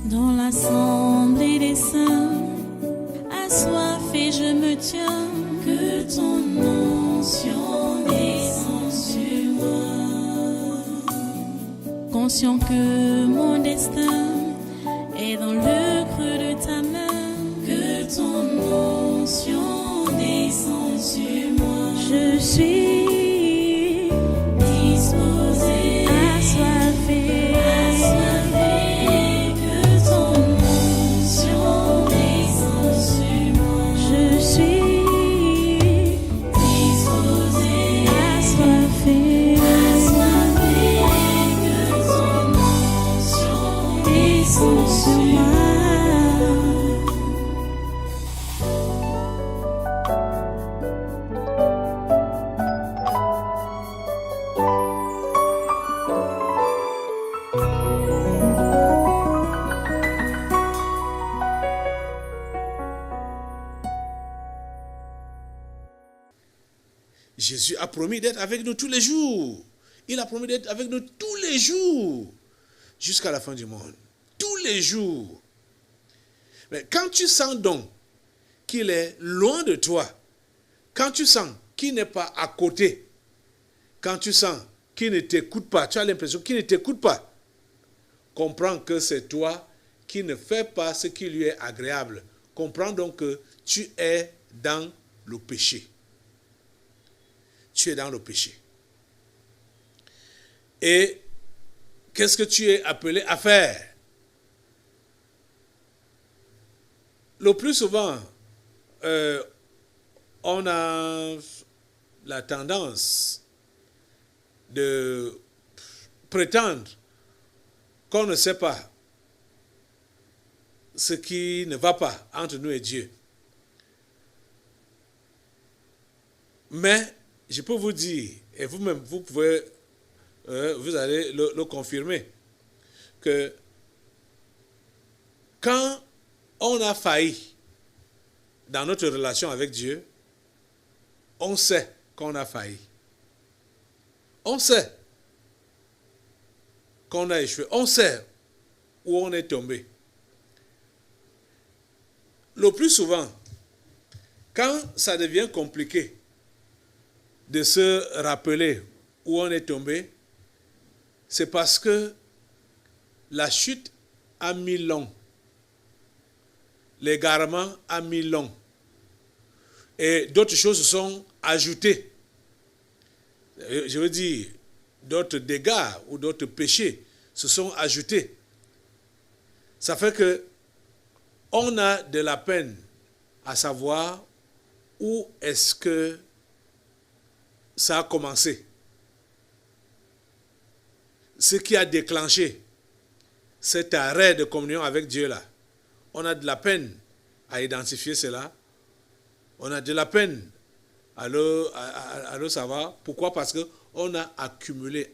Dans l'assemblée des saints, assoiffé je me tiens, que ton onction descende sur moi. Conscient que mon destin est dans le creux de ta main, que ton onction descende sur moi. Je suis disposé, assoiffé, que ton onction descende sur moi. Je suis disposé, assoiffé, que ton onction descende sur moi. Jésus a promis d'être avec nous tous les jours. Il a promis d'être avec nous tous les jours. Jusqu'à la fin du monde. Tous les jours. Mais quand tu sens donc qu'il est loin de toi, quand tu sens qu'il n'est pas à côté, quand tu sens qu'il ne t'écoute pas, tu as l'impression qu'il ne t'écoute pas, comprends que c'est toi qui ne fais pas ce qui lui est agréable. Comprends donc que tu es dans le péché. Tu es dans le péché. Et qu'est-ce que tu es appelé à faire? Le plus souvent, on a la tendance de prétendre qu'on ne sait pas ce qui ne va pas entre nous et Dieu. Mais je peux vous dire, et vous-même, vous pouvez, vous allez le confirmer, que quand on a failli dans notre relation avec Dieu, on sait qu'on a failli. On sait qu'on a échoué. On sait où on est tombé. Le plus souvent, quand ça devient compliqué de se rappeler où on est tombé, c'est parce que la chute a mis long. L'égarement a mis long. Et d'autres choses se sont ajoutées. Je veux dire, d'autres dégâts ou d'autres péchés se sont ajoutés. Ça fait que on a de la peine à savoir où est-ce que ça a commencé. Ce qui a déclenché cet arrêt de communion avec Dieu là. On a de la peine à identifier cela. On a de la peine à le savoir. Pourquoi? Parce qu'on a accumulé.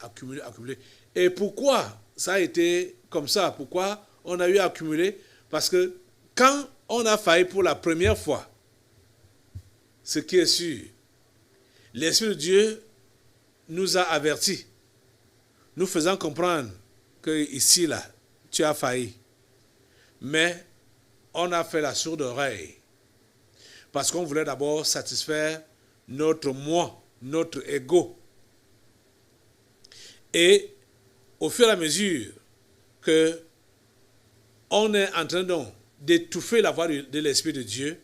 Et pourquoi ça a été comme ça? Pourquoi on a eu à accumuler? Parce que quand on a failli pour la première fois, ce qui est sûr, l'Esprit de Dieu nous a avertis, nous faisant comprendre que ici, là, tu as failli. Mais on a fait la sourde oreille parce qu'on voulait d'abord satisfaire notre moi, notre ego. Et au fur et à mesure que on est en train donc d'étouffer la voix de l'Esprit de Dieu,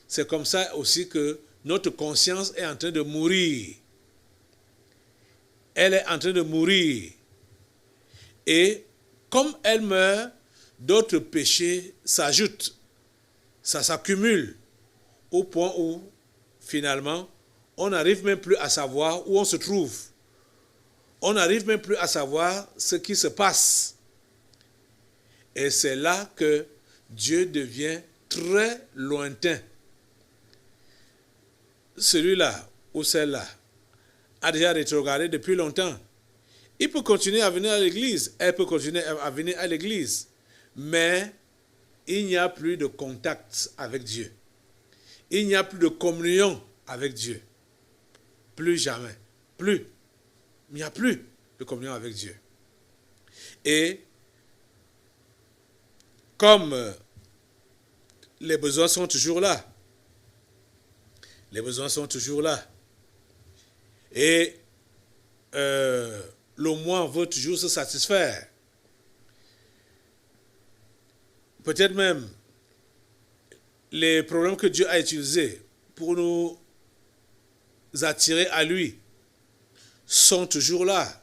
c'est comme ça aussi que notre conscience est en train de mourir. Elle est en train de mourir. Et comme elle meurt, d'autres péchés s'ajoutent. Ça s'accumule au point où, finalement, on n'arrive même plus à savoir où on se trouve. On n'arrive même plus à savoir ce qui se passe. Et c'est là que Dieu devient très lointain. Celui-là ou celle-là a déjà rétrogradé depuis longtemps. Il peut continuer à venir à l'église, elle peut continuer à venir à l'église, mais il n'y a plus de contact avec Dieu. Il n'y a plus de communion avec Dieu. Plus jamais. Plus. Il n'y a plus de communion avec Dieu. Et comme les besoins sont toujours là. Les besoins sont toujours là. Et le moi veut toujours se satisfaire. Peut-être même les problèmes que Dieu a utilisés pour nous attirer à lui sont toujours là.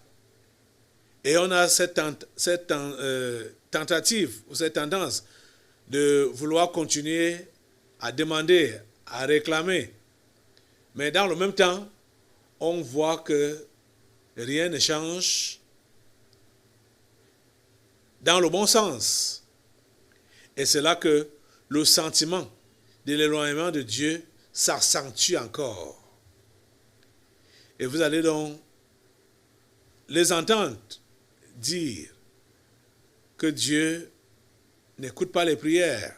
Et on a cette tentative ou cette tendance de vouloir continuer à demander, à réclamer. Mais dans le même temps, on voit que rien ne change dans le bon sens. Et c'est là que le sentiment de l'éloignement de Dieu s'accentue encore. Et vous allez donc les entendre dire que Dieu n'écoute pas les prières.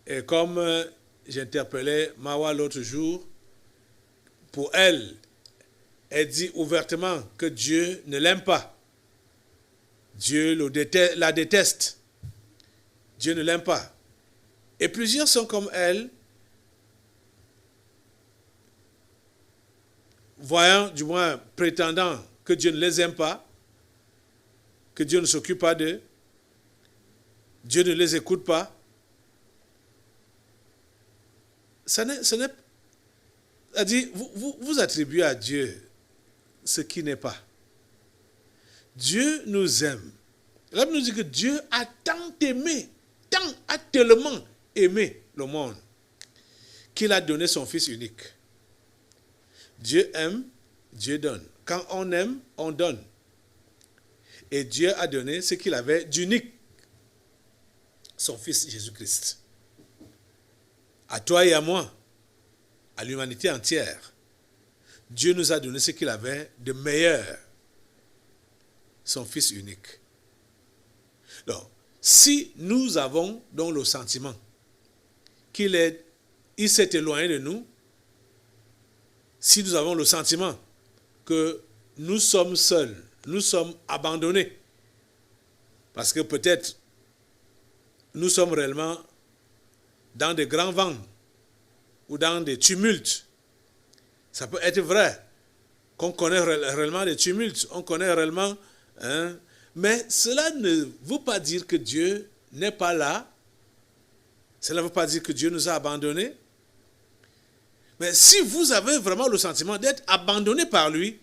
Et comme j'interpellais Mawa l'autre jour, pour elle, elle dit ouvertement que Dieu ne l'aime pas. Dieu la déteste. Dieu ne l'aime pas. Et plusieurs sont comme elle, voyant, du moins prétendant que Dieu ne les aime pas, que Dieu ne s'occupe pas d'eux, Dieu ne les écoute pas. Vous attribuez à Dieu ce qui n'est pas. Dieu nous aime. La Bible nous dit que Dieu a tellement aimé le monde, qu'il a donné son Fils unique. Dieu aime, Dieu donne. Quand on aime, on donne. Et Dieu a donné ce qu'il avait d'unique, son Fils Jésus-Christ. À toi et à moi, à l'humanité entière, Dieu nous a donné ce qu'il avait de meilleur, son Fils unique. Donc, si nous avons donc le sentiment qu'il s'est éloigné de nous, si nous avons le sentiment que nous sommes seuls, nous sommes abandonnés, parce que peut-être nous sommes réellement dans des grands vents ou dans des tumultes. Ça peut être vrai qu'on connaît réellement des tumultes, on connaît réellement, mais cela ne veut pas dire que Dieu n'est pas là. Cela ne veut pas dire que Dieu nous a abandonnés. Mais si vous avez vraiment le sentiment d'être abandonné par lui,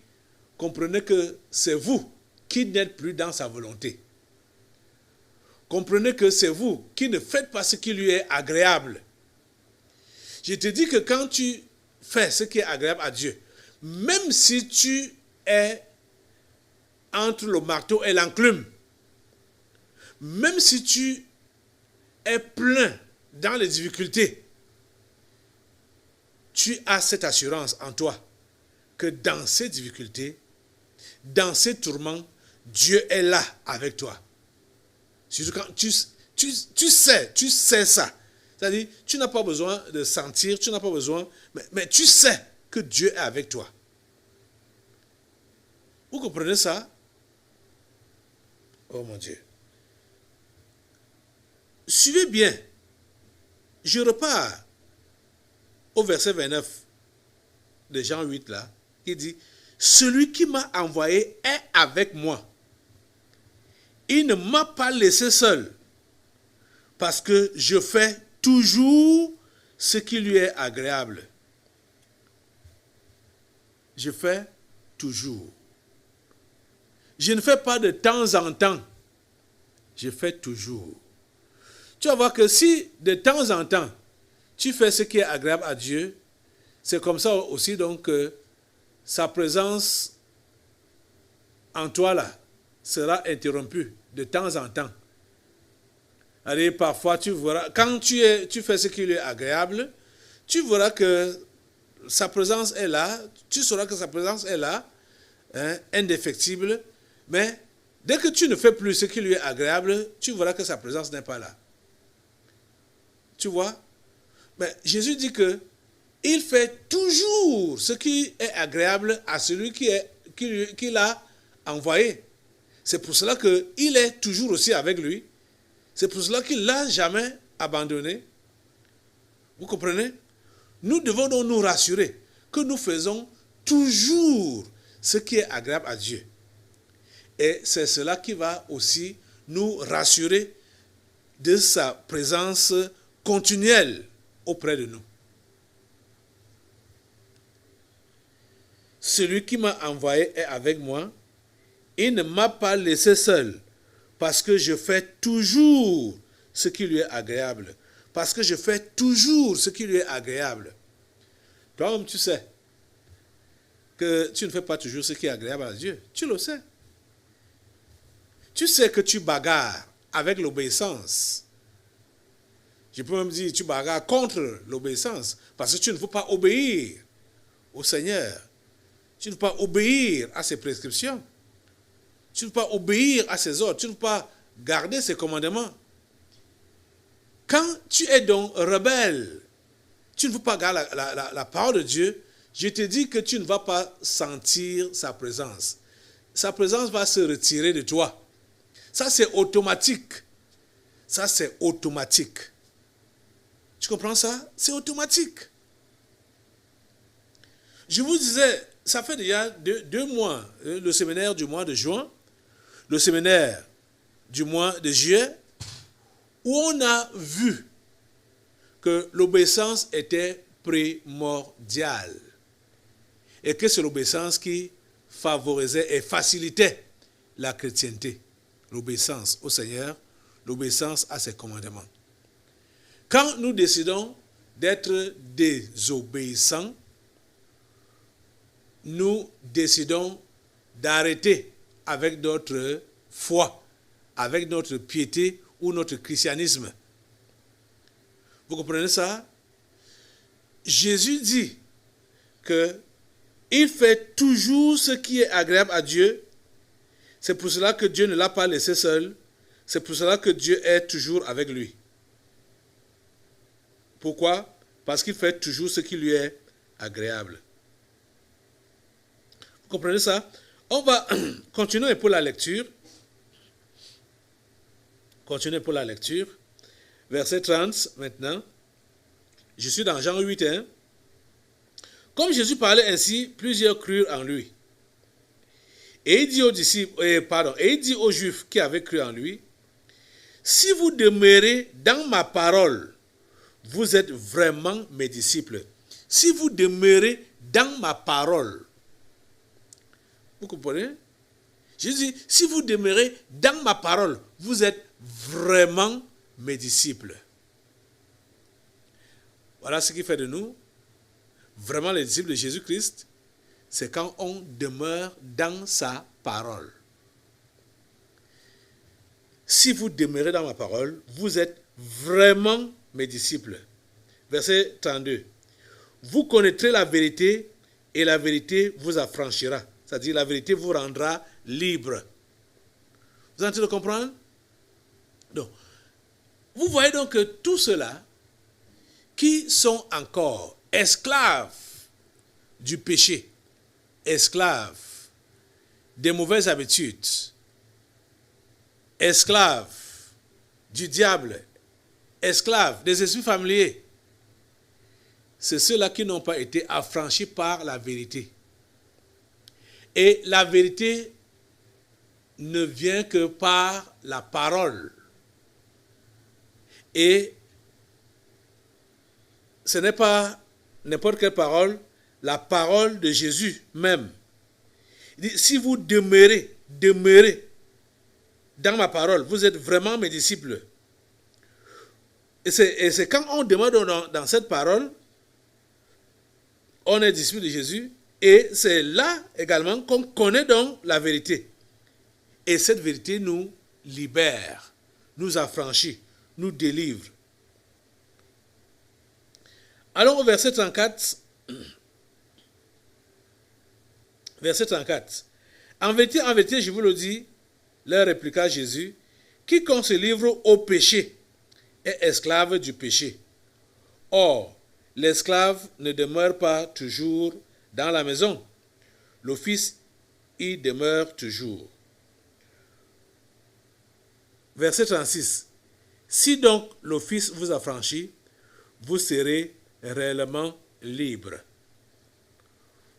comprenez que c'est vous qui n'êtes plus dans sa volonté. Comprenez que c'est vous qui ne faites pas ce qui lui est agréable. Je te dis que quand tu fais ce qui est agréable à Dieu, même si tu es entre le marteau et l'enclume, même si tu es plein dans les difficultés, tu as cette assurance en toi que dans ces difficultés, dans ces tourments, Dieu est là avec toi. Surtout quand tu sais ça. C'est-à-dire, tu n'as pas besoin de sentir, tu n'as pas besoin, mais tu sais que Dieu est avec toi. Vous comprenez ça? Oh mon Dieu. Suivez bien. Je repars au verset 29 de Jean 8 là, qui dit, celui qui m'a envoyé est avec moi. Il ne m'a pas laissé seul, parce que je fais toujours ce qui lui est agréable. Je fais toujours. Je ne fais pas de temps en temps. Je fais toujours. Tu vas voir que si de temps en temps, tu fais ce qui est agréable à Dieu, c'est comme ça aussi donc que sa présence en toi là sera interrompue de temps en temps. Allez, parfois tu verras, quand tu fais ce qui lui est agréable, tu verras que sa présence est là, tu sauras que sa présence est là, indéfectible, mais dès que tu ne fais plus ce qui lui est agréable, tu verras que sa présence n'est pas là. Tu vois? Mais Jésus dit que il fait toujours ce qui est agréable à celui qui l'a envoyé. C'est pour cela qu'il est toujours aussi avec lui. C'est pour cela qu'il ne l'a jamais abandonné. Vous comprenez? Nous devons donc nous rassurer que nous faisons toujours ce qui est agréable à Dieu. Et c'est cela qui va aussi nous rassurer de sa présence continuelle auprès de nous. Celui qui m'a envoyé est avec moi. Il ne m'a pas laissé seul parce que je fais toujours ce qui lui est agréable. Parce que je fais toujours ce qui lui est agréable. Toi-même, tu sais que tu ne fais pas toujours ce qui est agréable à Dieu. Tu le sais. Tu sais que tu bagarres avec l'obéissance. Je peux même dire tu bagarres contre l'obéissance parce que tu ne veux pas obéir au Seigneur. Tu ne veux pas obéir à ses prescriptions. Tu ne veux pas obéir à ses ordres. Tu ne veux pas garder ses commandements. Quand tu es donc rebelle, tu ne veux pas garder la parole de Dieu, je te dis que tu ne vas pas sentir sa présence. Sa présence va se retirer de toi. Ça, c'est automatique. Ça, c'est automatique. Tu comprends ça? C'est automatique. Je vous disais, ça fait déjà deux mois, le séminaire du mois de juin, le séminaire du mois de juillet, où on a vu que l'obéissance était primordiale et que c'est l'obéissance qui favorisait et facilitait la chrétienté. L'obéissance au Seigneur, l'obéissance à ses commandements. Quand nous décidons d'être désobéissants, nous décidons d'arrêter avec notre foi, avec notre piété ou notre christianisme. Vous comprenez ça? Jésus dit qu'il fait toujours ce qui est agréable à Dieu. C'est pour cela que Dieu ne l'a pas laissé seul. C'est pour cela que Dieu est toujours avec lui. Pourquoi? Parce qu'il fait toujours ce qui lui est agréable. Vous comprenez ça? On va continuer pour la lecture. Continuez pour la lecture. Verset 30 maintenant. Je suis dans Jean 8. Comme Jésus parlait ainsi, plusieurs crurent en lui. Et il dit aux disciples, et il dit aux Juifs qui avaient cru en lui, si vous demeurez dans ma parole, vous êtes vraiment mes disciples. Si vous demeurez dans ma parole, vous comprenez? Jésus dit, si vous demeurez dans ma parole, vous êtes vraiment mes disciples. Voilà ce qui fait de nous vraiment les disciples de Jésus-Christ. C'est quand on demeure dans sa parole. Si vous demeurez dans ma parole, vous êtes vraiment mes disciples. Verset 32. Vous connaîtrez la vérité et la vérité vous affranchira. C'est-à-dire la vérité vous rendra libre. Vous êtes en train de comprendre? Donc, vous voyez donc que tous ceux-là qui sont encore esclaves du péché, esclaves des mauvaises habitudes, esclaves du diable, esclaves des esprits familiers, c'est ceux-là qui n'ont pas été affranchis par la vérité. Et la vérité ne vient que par la parole. Et ce n'est pas n'importe quelle parole, la parole de Jésus même. Il dit, si vous demeurez dans ma parole, vous êtes vraiment mes disciples. Et c'est quand on demeure dans cette parole, on est disciple de Jésus, et c'est là également qu'on connaît donc la vérité. Et cette vérité nous libère, nous affranchit, nous délivre. Allons au verset 34. Verset 34. En vérité, je vous le dis, leur répliqua Jésus, quiconque se livre au péché est esclave du péché. Or, l'esclave ne demeure pas toujours dans la maison. Le Fils y demeure toujours. Verset 36. Si donc le Fils vous affranchit, vous serez réellement libre.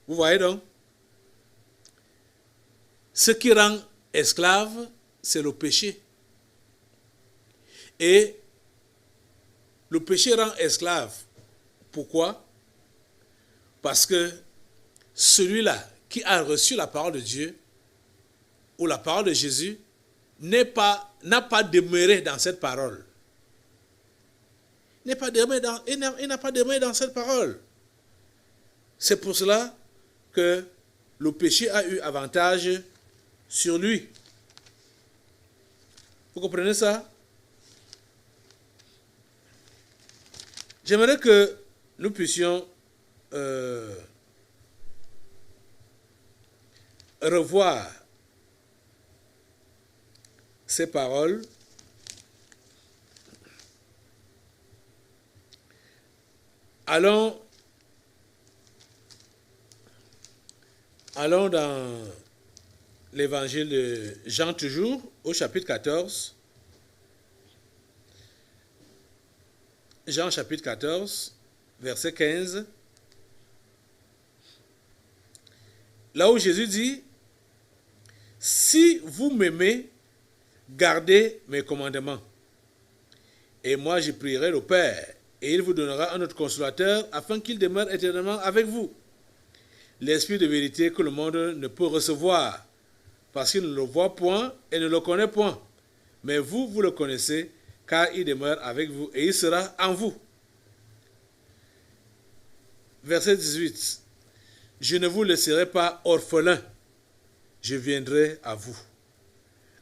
Vous voyez donc? Ce qui rend esclave, c'est le péché. Et le péché rend esclave. Pourquoi? Parce que celui-là qui a reçu la parole de Dieu ou la parole de Jésus n'a pas demeuré dans cette parole. Il n'a pas demeuré dans cette parole. C'est pour cela que le péché a eu avantage sur lui. Vous comprenez ça? J'aimerais que nous puissions revoir ces paroles. Allons dans l'évangile de Jean toujours, au chapitre 14. Jean chapitre 14, verset 15. Là où Jésus dit, « Si vous m'aimez, gardez mes commandements. Et moi je prierai le Père, et il vous donnera un autre consolateur, afin qu'il demeure éternellement avec vous. L'Esprit de vérité que le monde ne peut recevoir, parce qu'il ne le voit point et ne le connaît point. Mais vous, vous le connaissez, car il demeure avec vous et il sera en vous. » Verset 18. « Je ne vous laisserai pas orphelins, je viendrai à vous.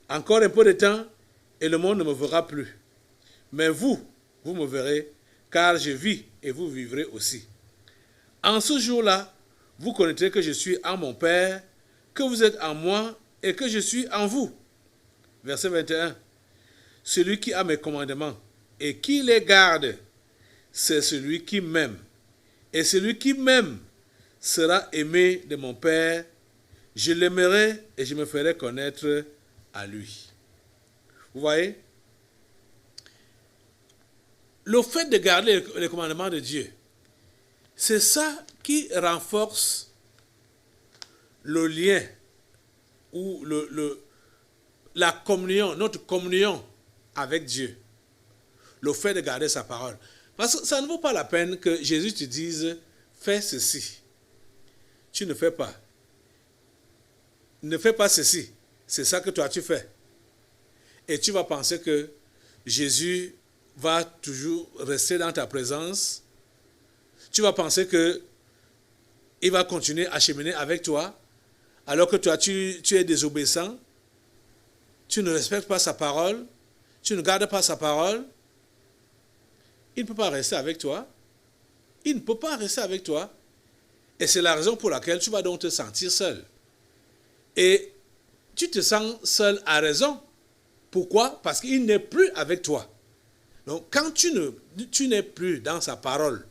Encore un peu de temps, et le monde ne me verra plus. Mais vous, vous me verrez, car je vis et vous vivrez aussi. En ce jour-là, vous connaîtrez que je suis en mon Père, que vous êtes en moi et que je suis en vous. » Verset 21. « Celui qui a mes commandements et qui les garde, c'est celui qui m'aime. Et celui qui m'aime sera aimé de mon Père. Je l'aimerai et je me ferai connaître à lui. » Vous voyez? Le fait de garder les commandements de Dieu, c'est ça qui renforce le lien ou la communion, notre communion avec Dieu. Le fait de garder sa parole. Parce que ça ne vaut pas la peine que Jésus te dise, fais ceci. Tu ne fais pas. Ne fais pas ceci. C'est ça que toi tu fais. Et tu vas penser que Jésus va toujours rester dans ta présence. Tu vas penser que il va continuer à cheminer avec toi, alors que toi tu es désobéissant. Tu ne respectes pas sa parole. Tu ne gardes pas sa parole. Il ne peut pas rester avec toi. Il ne peut pas rester avec toi. Et c'est la raison pour laquelle tu vas donc te sentir seul. Et tu te sens seul à raison. Pourquoi? Parce qu'il n'est plus avec toi. Donc quand tu n'es plus dans sa parole,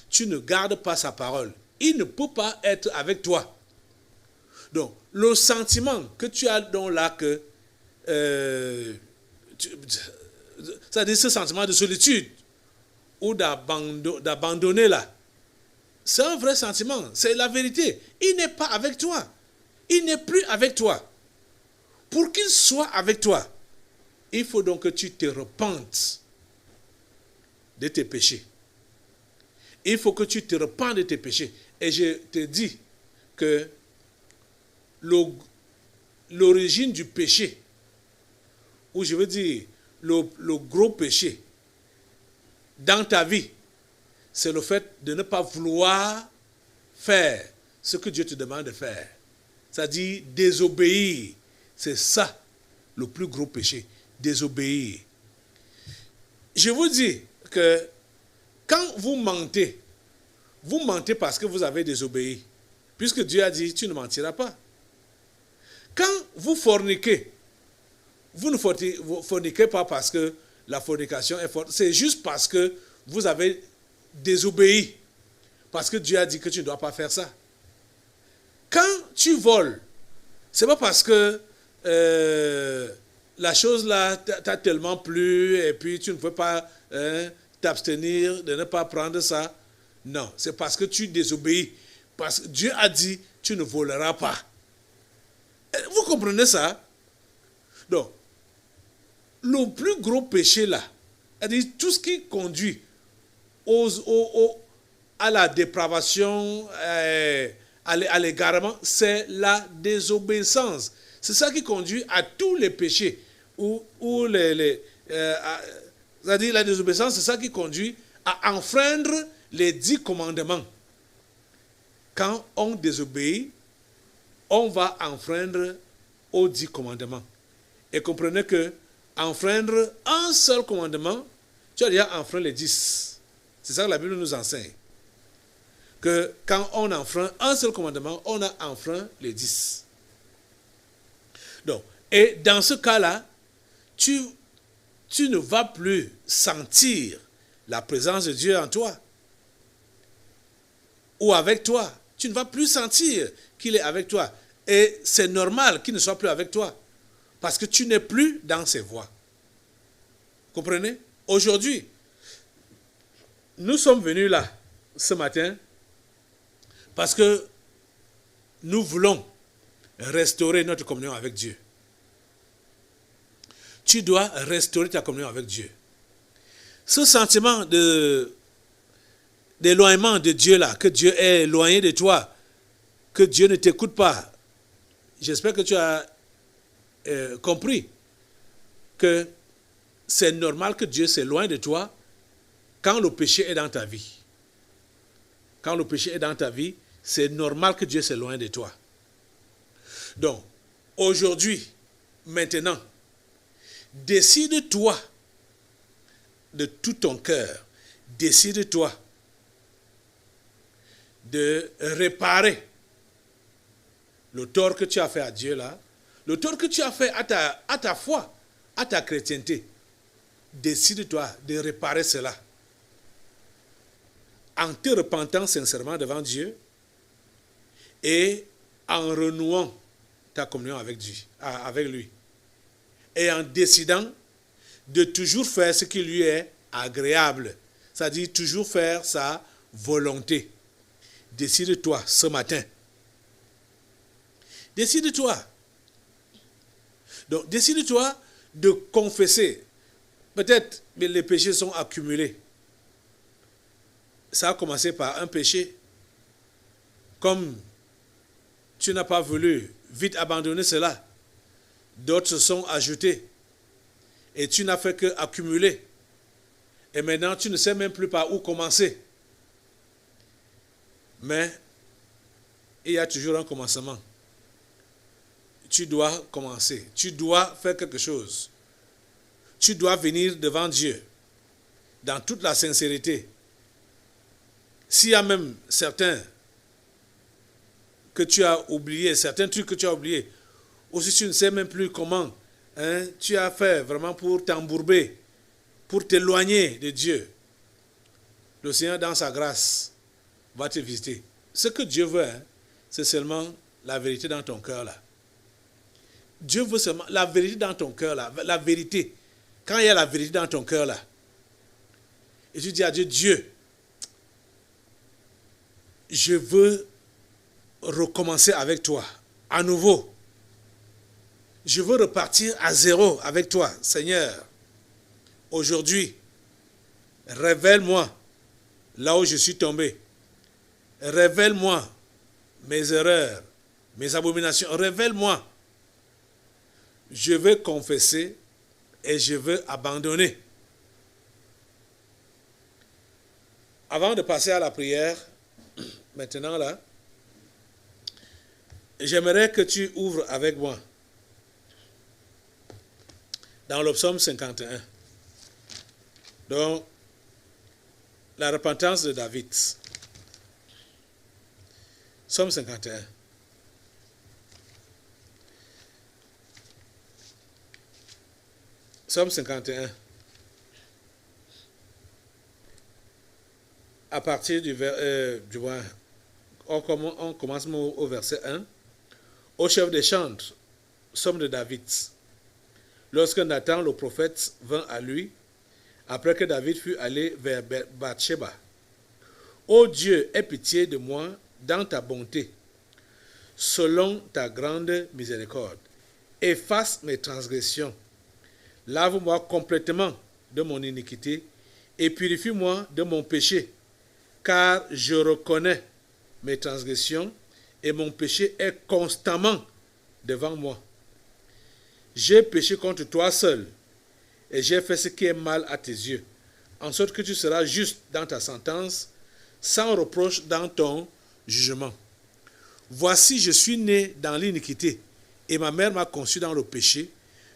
tu ne gardes pas sa parole, il ne peut pas être avec toi. Donc le sentiment que tu as donc là que c'est-à-dire ce sentiment de solitude ou d'abandonner là, c'est un vrai sentiment, c'est la vérité. Il n'est pas avec toi. Il n'est plus avec toi. Pour qu'il soit avec toi, il faut donc que tu te repentes de tes péchés. Il faut que tu te repentes de tes péchés. Et je te dis que l'origine du péché, ou je veux dire le gros péché dans ta vie, c'est le fait de ne pas vouloir faire ce que Dieu te demande de faire. C'est-à-dire désobéir. C'est ça le plus gros péché. Désobéir. Je vous dis que quand vous mentez parce que vous avez désobéi. Puisque Dieu a dit, tu ne mentiras pas. Quand vous forniquez, vous ne forniquez pas parce que la fornication est forte. C'est juste parce que vous avez désobéi. Parce que Dieu a dit que tu ne dois pas faire ça. Quand tu voles, ce n'est pas parce que la chose là t'a tellement plu et puis tu ne peux pas t'abstenir de ne pas prendre ça. Non, c'est parce que tu désobéis. Parce que Dieu a dit, tu ne voleras pas. Vous comprenez ça? Donc, le plus gros péché là, c'est-à-dire tout ce qui conduit à la dépravation, à l'égarement, c'est la désobéissance. C'est ça qui conduit à tous les péchés. C'est-à-dire la désobéissance, c'est ça qui conduit à enfreindre les 10 commandements. Quand on désobéit, on va enfreindre aux 10 commandements. Et comprenez que enfreindre un seul commandement, tu as déjà enfreint les 10. C'est ça que la Bible nous enseigne. Que quand on enfreint un seul commandement, on a enfreint les 10. Donc, et dans ce cas-là, tu ne vas plus sentir la présence de Dieu en toi ou avec toi. Tu ne vas plus sentir qu'il est avec toi. Et c'est normal qu'il ne soit plus avec toi parce que tu n'es plus dans ses voies. Comprenez? Aujourd'hui, nous sommes venus là, ce matin, parce que nous voulons restaurer notre communion avec Dieu. Tu dois restaurer ta communion avec Dieu. Ce sentiment d'éloignement de Dieu là, que Dieu est éloigné de toi, que Dieu ne t'écoute pas, j'espère que tu as compris que c'est normal que Dieu s'éloigne de toi quand le péché est dans ta vie. Quand le péché est dans ta vie, c'est normal que Dieu s'éloigne de toi. Donc, aujourd'hui, maintenant, décide-toi de tout ton cœur, décide-toi de réparer le tort que tu as fait à Dieu là, le tort que tu as fait à ta foi, à ta chrétienté. Décide-toi de réparer cela en te repentant sincèrement devant Dieu et en renouant ta communion avec Dieu, avec lui, et en décidant de toujours faire ce qui lui est agréable, c'est-à-dire toujours faire sa volonté. Décide-toi ce matin. Décide-toi. Donc, décide-toi de confesser. Peut-être que les péchés sont accumulés. Ça a commencé par un péché. Comme tu n'as pas voulu vite abandonner cela, d'autres se sont ajoutés. Et tu n'as fait qu'accumuler. Et maintenant, tu ne sais même plus par où commencer. Mais il y a toujours un commencement. Tu dois commencer. Tu dois faire quelque chose. Tu dois venir devant Dieu dans toute la sincérité. S'il y a même certains que tu as oubliés, certains trucs que tu as oubliés, ou si tu ne sais même plus comment tu as fait vraiment pour t'embourber, pour t'éloigner de Dieu, le Seigneur dans sa grâce va te visiter. Ce que Dieu veut, c'est seulement la vérité dans ton cœur là. Dieu veut seulement la vérité dans ton cœur là, la vérité. Quand il y a la vérité dans ton cœur là, et tu dis à Dieu, Dieu, je veux recommencer avec toi, à nouveau. Je veux repartir à zéro avec toi, Seigneur. Aujourd'hui, révèle-moi là où je suis tombé. Révèle-moi mes erreurs, mes abominations. Révèle-moi. Je veux confesser et je veux abandonner. Avant de passer à la prière, maintenant là, j'aimerais que tu ouvres avec moi dans le psaume 51. Donc, la repentance de David. Psaume 51. Psaume 51. À partir on commence au verset 1. Au chef des chantres, psaume de David. lorsque Nathan, le prophète, vint à lui, après que David fut allé vers Bathsheba. Ô Dieu, aie pitié de moi dans ta bonté, selon ta grande miséricorde. Efface mes transgressions. Lave-moi complètement de mon iniquité et purifie-moi de mon péché, car je reconnais mes transgressions et mon péché est constamment devant moi. J'ai péché contre toi seul et j'ai fait ce qui est mal à tes yeux, en sorte que tu seras juste dans ta sentence, sans reproche dans ton jugement. Voici, je suis né dans l'iniquité et ma mère m'a conçu dans le péché,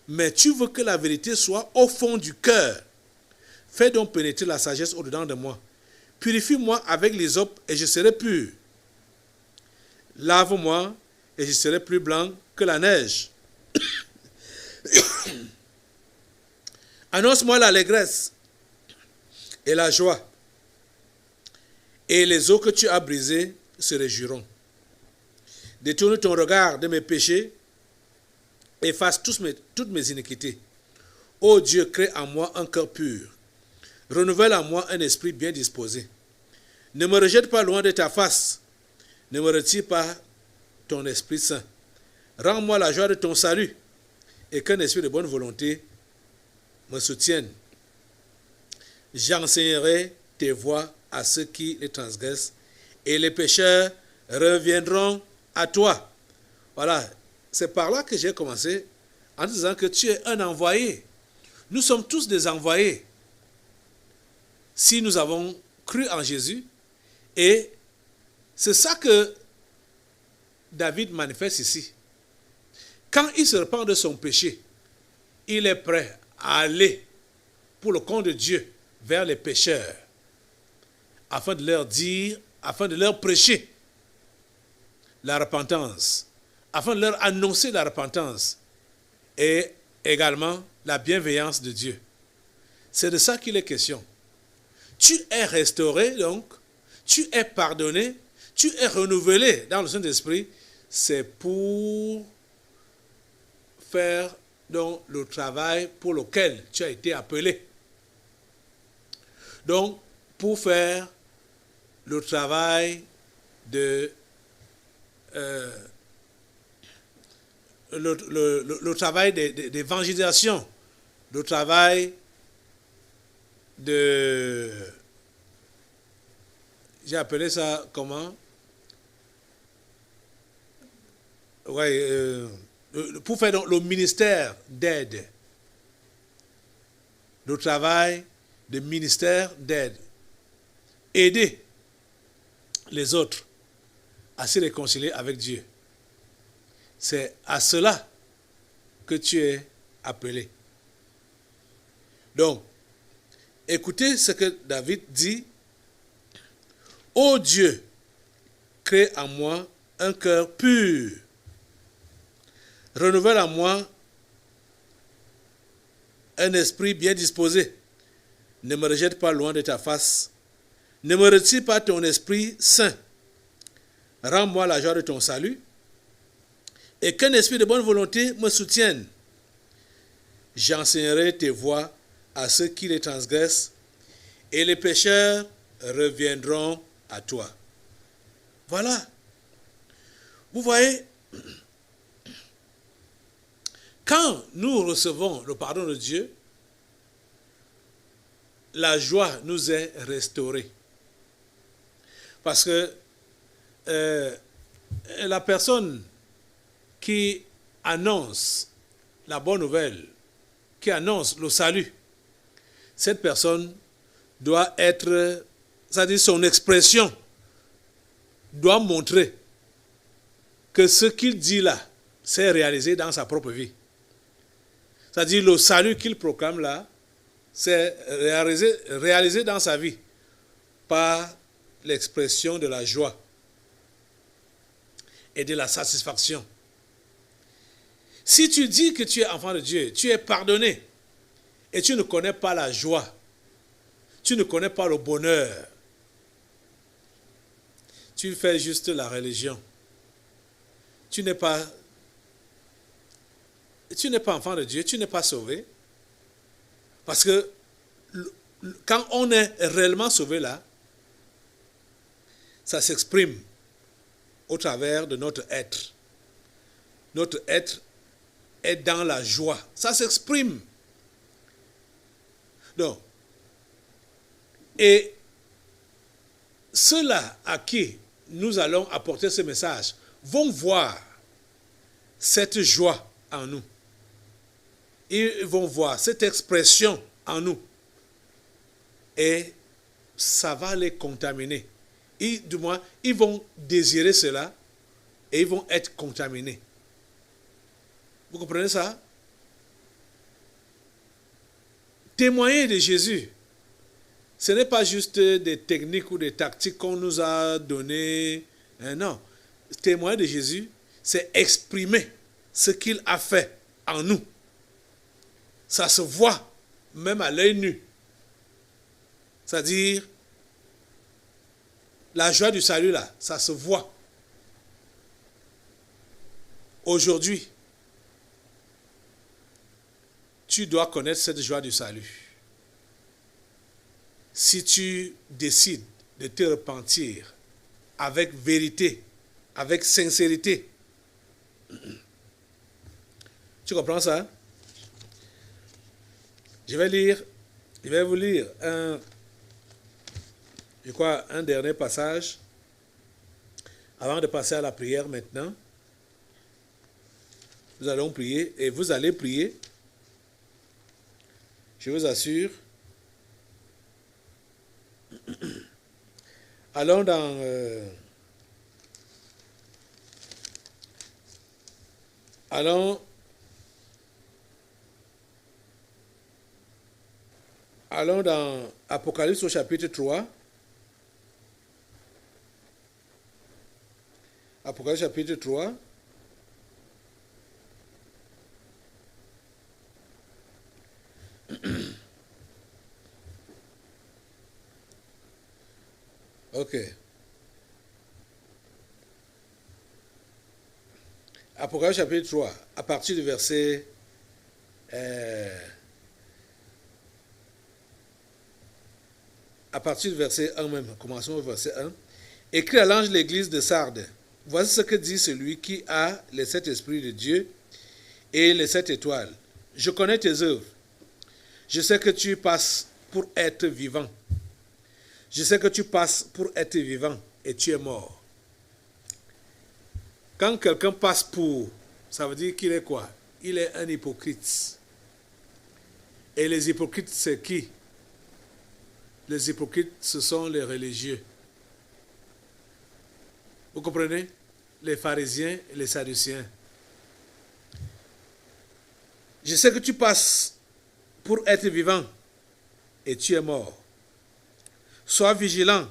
mais tu veux que la vérité soit au fond du cœur. Fais donc pénétrer la sagesse au-dedans de moi. Purifie-moi avec l'hysope et je serai pur. Lave-moi et je serai plus blanc que la neige. Annonce-moi l'allégresse et la joie, et les eaux que tu as brisées se réjouiront. Détourne ton regard de mes péchés, efface toutes mes iniquités. Ô Dieu, crée en moi un cœur pur. Renouvelle en moi un esprit bien disposé. Ne me rejette pas loin de ta face. Ne me retire pas ton Esprit Saint. Rends-moi la joie de ton salut et qu'un esprit de bonne volonté me soutienne. J'enseignerai tes voies à ceux qui les transgressent et les pécheurs reviendront à toi. Voilà, c'est par là que j'ai commencé en disant que tu es un envoyé. Nous sommes tous des envoyés. Si nous avons cru en Jésus, et c'est ça que David manifeste ici. Quand il se repent de son péché, il est prêt à aller pour le compte de Dieu vers les pécheurs, afin de leur dire, afin de leur prêcher la repentance, afin de leur annoncer la repentance et également la bienveillance de Dieu. C'est de ça qu'il est question. Tu es restauré donc, tu es pardonné, tu es renouvelé dans le Saint-Esprit, c'est pour faire donc le travail pour lequel tu as été appelé. Donc, pour faire le travail de le travail d'évangélisation, le travail de, j'ai appelé ça comment? Ouais, pour faire donc le ministère d'aide, le travail de ministère d'aide, aider les autres à se réconcilier avec Dieu. C'est à cela que tu es appelé. Donc, écoutez ce que David dit. Ô Dieu, crée en moi un cœur pur. Renouvelle en moi un esprit bien disposé. Ne me rejette pas loin de ta face. Ne me retire pas ton Esprit Saint. Rends-moi la joie de ton salut et qu'un esprit de bonne volonté me soutienne. J'enseignerai tes voies à ceux qui les transgressent et les pécheurs reviendront à toi. Voilà. Vous voyez, quand nous recevons le pardon de Dieu, la joie nous est restaurée. Parce que la personne qui annonce la bonne nouvelle, qui annonce le salut, cette personne doit être, c'est-à-dire son expression doit montrer que ce qu'il dit là, c'est réalisé dans sa propre vie. C'est-à-dire le salut qu'il proclame là, c'est réalisé dans sa vie par l'expression de la joie et de la satisfaction. Si tu dis que tu es enfant de Dieu, tu es pardonné et tu ne connais pas la joie, tu ne connais pas le bonheur, tu fais juste la religion. Tu n'es pas tu n'es pas enfant de Dieu, tu n'es pas sauvé. Parce que quand on est réellement sauvé là, ça s'exprime au travers de notre être. Notre être est dans la joie. Ça s'exprime. Donc, et ceux-là à qui nous allons apporter ce message vont voir cette joie en nous. Ils vont voir cette expression en nous. Et ça va les contaminer. Du moins, ils vont désirer cela et ils vont être contaminés. Vous comprenez ça? Témoigner de Jésus, ce n'est pas juste des techniques ou des tactiques qu'on nous a données. Non. Témoigner de Jésus, c'est exprimer ce qu'il a fait en nous. Ça se voit même à l'œil nu. C'est-à-dire, la joie du salut là, ça se voit. Aujourd'hui, tu dois connaître cette joie du salut. Si tu décides de te repentir avec vérité, avec sincérité. Tu comprends ça? Je vais vous lire un dernier passage avant de passer à la prière maintenant. Nous allons prier et vous allez prier. Je vous assure. Allons dans allons dans Apocalypse au chapitre 3. Apocalypse chapitre 3. Ok. Apocalypse chapitre 3, à partir du verset à partir du verset 1 même, commençons au verset 1. Écrit à l'ange de l'église de Sardes, voici ce que dit celui qui a les 7 esprits de Dieu et les 7 étoiles. Je connais tes œuvres. Je sais que tu passes pour être vivant. Je sais que tu passes pour être vivant et tu es mort. Quand quelqu'un passe pour, ça veut dire qu'il est quoi? Il est un hypocrite. Et les hypocrites, c'est qui? Les hypocrites, ce sont les religieux. Vous comprenez? Les pharisiens et les sadducéens. Je sais que tu passes pour être vivant et tu es mort. Sois vigilant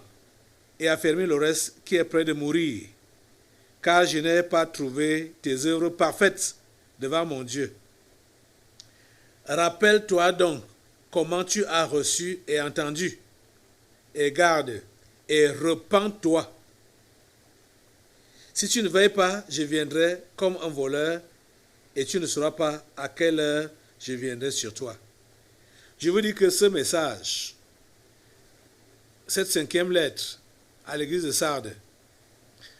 et affermis le reste qui est près de mourir, car je n'ai pas trouvé tes œuvres parfaites devant mon Dieu. Rappelle-toi donc comment tu as reçu et entendu, et garde et repens-toi. Si tu ne veilles pas, je viendrai comme un voleur, et tu ne sauras pas à quelle heure je viendrai sur toi. Je vous dis que ce message, cette 5e lettre à l'église de Sardes,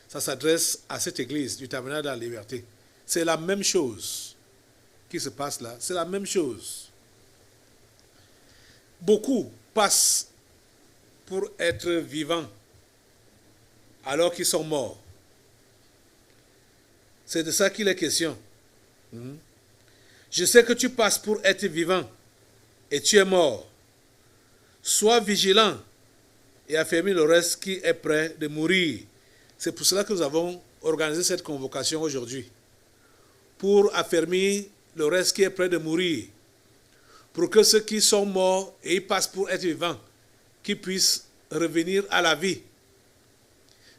ça s'adresse à cette église du Tabernacle de la Liberté. C'est la même chose qui se passe là. C'est la même chose. Beaucoup passent pour être vivants alors qu'ils sont morts. C'est de ça qu'il est question. Je sais que tu passes pour être vivant et tu es mort. Sois vigilant et affermis le reste qui est prêt de mourir. C'est pour cela que nous avons organisé cette convocation aujourd'hui. Pour affermir le reste qui est prêt de mourir. Pour que ceux qui sont morts et ils passent pour être vivants, qu'ils puissent revenir à la vie.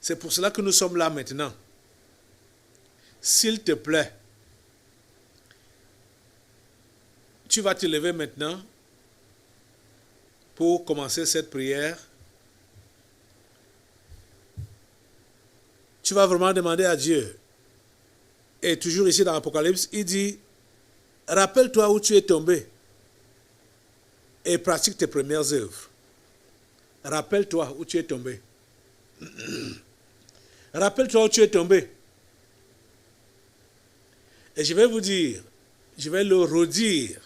C'est pour cela que nous sommes là maintenant. S'il te plaît, tu vas te lever maintenant pour commencer cette prière. Tu vas vraiment demander à Dieu. Et toujours ici dans l'Apocalypse, il dit, Rappelle-toi où tu es tombé et pratique tes premières œuvres. Rappelle-toi où tu es tombé. Rappelle-toi où tu es tombé. Et je vais vous dire, je vais le redire,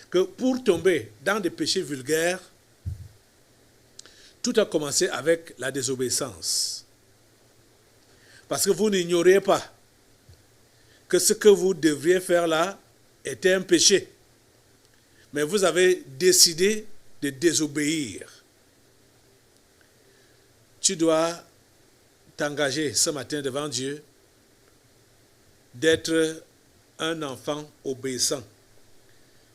que pour tomber dans des péchés vulgaires, tout a commencé avec la désobéissance. Parce que vous n'ignorez pas que ce que vous devriez faire là était un péché. Mais vous avez décidé de désobéir. Tu dois t'engager ce matin devant Dieu d'être un enfant obéissant,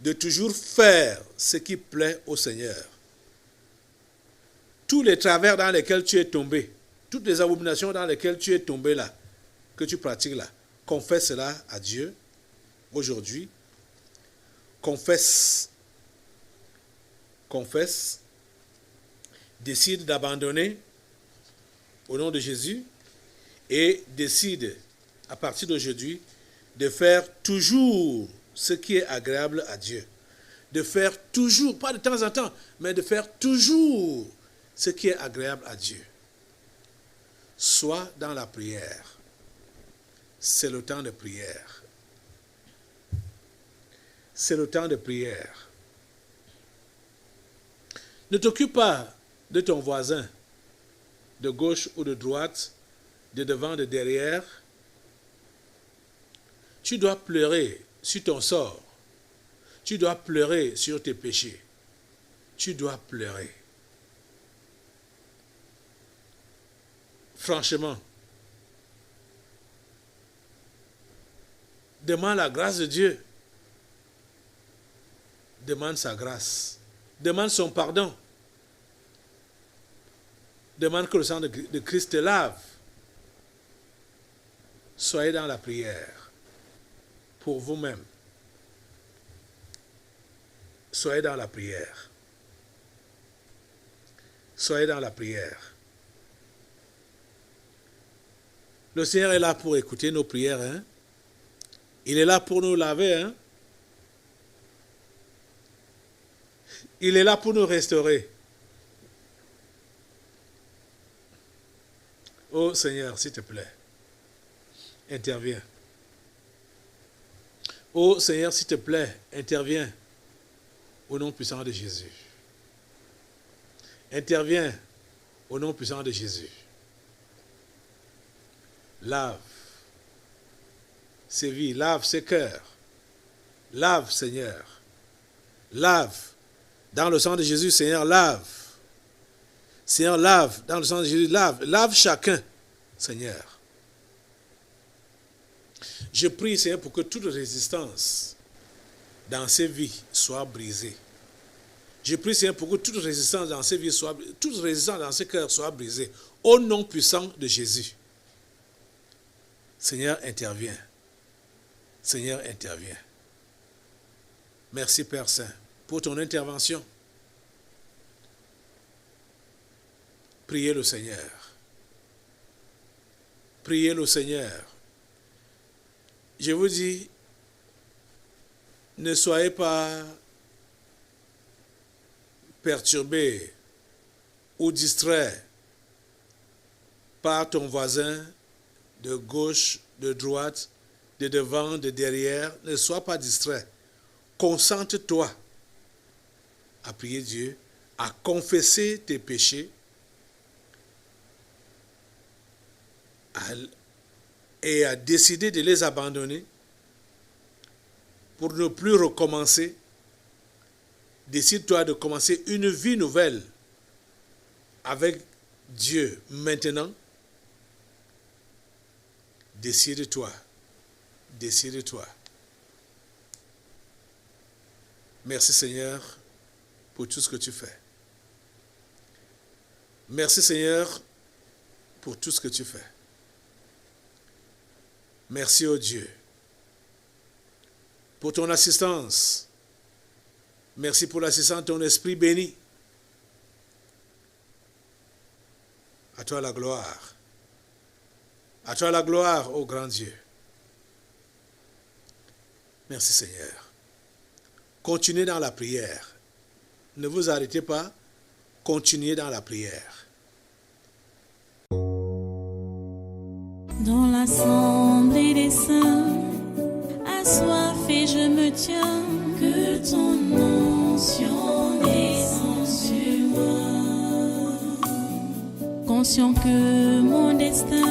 de toujours faire ce qui plaît au Seigneur. Tous les travers dans lesquels tu es tombé, toutes les abominations dans lesquelles tu es tombé là, que tu pratiques là, confesse cela à Dieu aujourd'hui. Confesse. Décide d'abandonner au nom de Jésus et décide à partir d'aujourd'hui de faire toujours ce qui est agréable à Dieu. De faire toujours, pas de temps en temps, mais de faire toujours ce qui est agréable à Dieu. Sois dans la prière. C'est le temps de prière. C'est le temps de prière. Ne t'occupe pas de ton voisin, de gauche ou de droite, de devant, de derrière. Tu dois pleurer sur ton sort. Tu dois pleurer sur tes péchés. Tu dois pleurer. Franchement, demande la grâce de Dieu. Demande sa grâce. Demande son pardon. Demande que le sang de Christ te lave. Soyez dans la prière pour vous-même. Soyez dans la prière. Soyez dans la prière. Le Seigneur est là pour écouter nos prières. Hein? Il est là pour nous laver. Hein? Il est là pour nous restaurer. Oh Seigneur, s'il te plaît, interviens. Oh Seigneur, s'il te plaît, interviens au nom puissant de Jésus. Interviens au nom puissant de Jésus. Lave ses vies, lave ses cœurs. Lave, Seigneur. Lave. Dans le sang de Jésus, Seigneur, lave. Seigneur, lave. Dans le sang de Jésus, lave. Lave chacun, Seigneur. Je prie, Seigneur, pour que toute résistance dans ces vies soit brisée. Je prie, Seigneur, pour que toute résistance dans ces vies soit brisée, toute résistance dans ces cœurs soit brisée. Au nom puissant de Jésus. Seigneur, interviens. Seigneur, interviens. Merci, Père Saint, pour ton intervention. Priez le Seigneur. Priez le Seigneur. Je vous dis, ne soyez pas perturbés ou distraits par ton voisin de gauche, de droite, de devant, de derrière. Ne sois pas distrait. Concentre-toi à prier Dieu, à confesser tes péchés et à décider de les abandonner pour ne plus recommencer. Décide-toi de commencer une vie nouvelle avec Dieu maintenant. Décide-toi. Décide-toi. Merci Seigneur pour tout ce que tu fais. Merci Seigneur pour tout ce que tu fais. Merci ô Dieu pour ton assistance. Merci pour l'assistance de ton Esprit béni. À toi la gloire. À toi la gloire, ô grand Dieu. Merci Seigneur. Continuez dans la prière. Ne vous arrêtez pas. Continuez dans la prière. Dans l'assemblée des saints, assoiffé je me tiens, que ton onction descende sur moi. Conscient que mon destin